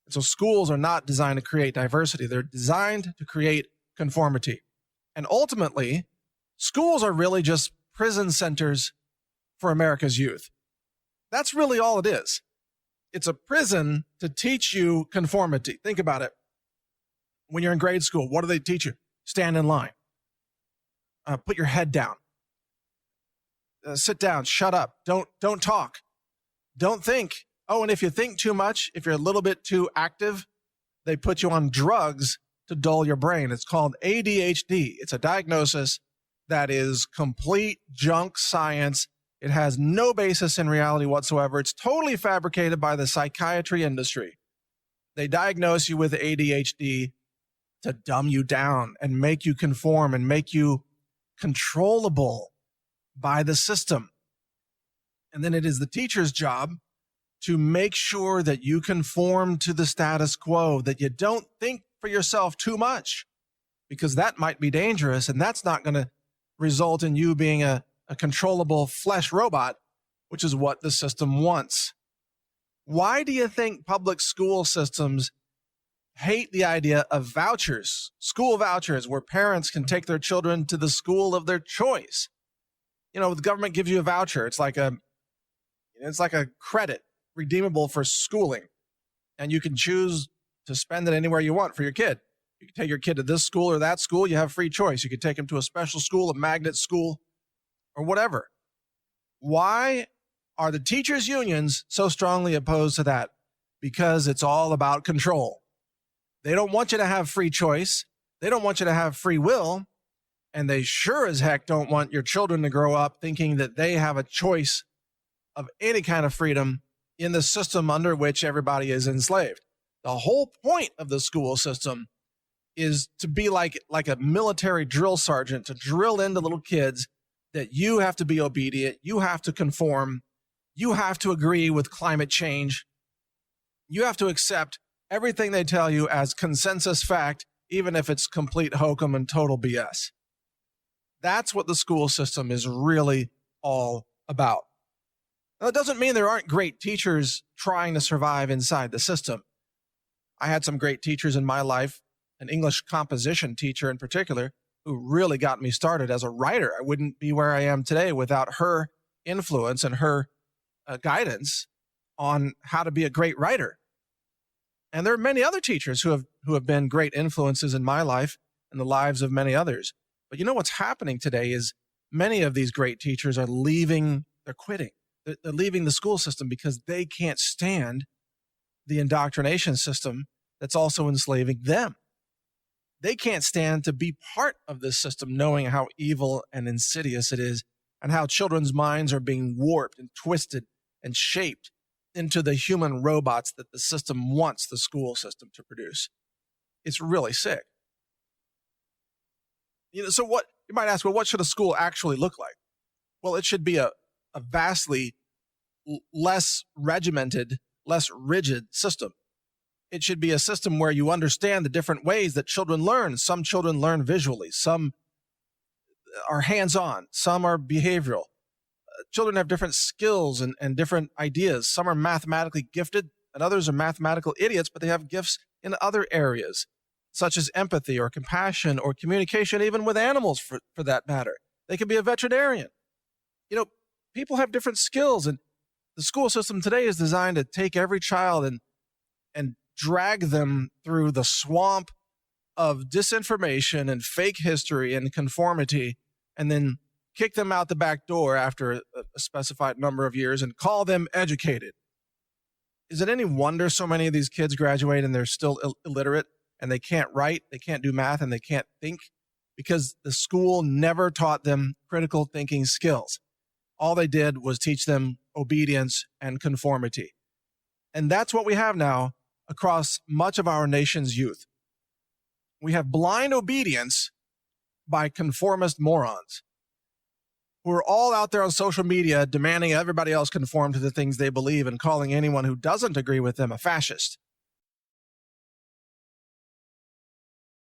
And so schools are not designed to create diversity. They're designed to create conformity. And ultimately, schools are really just prison centers for America's youth. That's really all it is. It's a prison to teach you conformity. Think about it. When you're in grade school, what do they teach you? Stand in line. Put your head down. Sit down. Shut up. Don't talk. Don't think. Oh, and if you think too much, if you're a little bit too active, they put you on drugs to dull your brain. It's called ADHD. It's a diagnosis that is complete junk science. It has no basis in reality whatsoever. It's totally fabricated by the psychiatry industry. They diagnose you with ADHD to dumb you down and make you conform and make you controllable by the system. And then it is the teacher's job to make sure that you conform to the status quo, that you don't think for yourself too much, because that might be dangerous, and that's not going to result in you being a controllable flesh robot, which is what the system wants. Why do you think public school systems hate the idea of vouchers, school vouchers, where parents can take their children to the school of their choice? You know, the government gives you a voucher. It's like a credit redeemable for schooling, and you can choose to spend it anywhere you want for your kid. You can take your kid to this school or that school. You have free choice. You could take them to a special school, a magnet school, or whatever. Why are the teachers' unions so strongly opposed to that? Because it's all about control. They don't want you to have free choice. They don't want you to have free will. And they sure as heck don't want your children to grow up thinking that they have a choice of any kind of freedom in the system under which everybody is enslaved. The whole point of the school system is to be like a military drill sergeant, to drill into little kids that you have to be obedient, you have to conform, you have to agree with climate change, you have to accept everything they tell you as consensus fact, even if it's complete hokum and total BS. That's what the school system is really all about. Now, it doesn't mean there aren't great teachers trying to survive inside the system. I had some great teachers in my life, an English composition teacher in particular, who really got me started as a writer. I wouldn't be where I am today without her influence and her guidance on how to be a great writer. And there are many other teachers who have been great influences in my life and the lives of many others. But you know what's happening today is many of these great teachers are leaving, they're quitting. They're leaving the school system because they can't stand the indoctrination system that's also enslaving them. They can't stand to be part of this system, knowing how evil and insidious it is and how children's minds are being warped and twisted and shaped into the human robots that the system wants the school system to produce. It's really sick. You know, so what you might ask, well, what should a school actually look like? Well, it should be a vastly less regimented, less rigid system. It should be a system where you understand the different ways that children learn. Some children learn visually. Some are hands-on. Some are behavioral. Children have different skills and different ideas. Some are mathematically gifted and others are mathematical idiots, but they have gifts in other areas, such as empathy or compassion or communication, even with animals for that matter. They can be a veterinarian. You know, people have different skills, and the school system today is designed to take every child and drag them through the swamp of disinformation and fake history and conformity, and then kick them out the back door after a specified number of years and call them educated. Is it any wonder so many of these kids graduate and they're still illiterate and they can't write, they can't do math, and they can't think? Because the school never taught them critical thinking skills. All they did was teach them obedience and conformity. And that's what we have now across much of our nation's youth. We have blind obedience by conformist morons who are all out there on social media demanding everybody else conform to the things they believe and calling anyone who doesn't agree with them a fascist.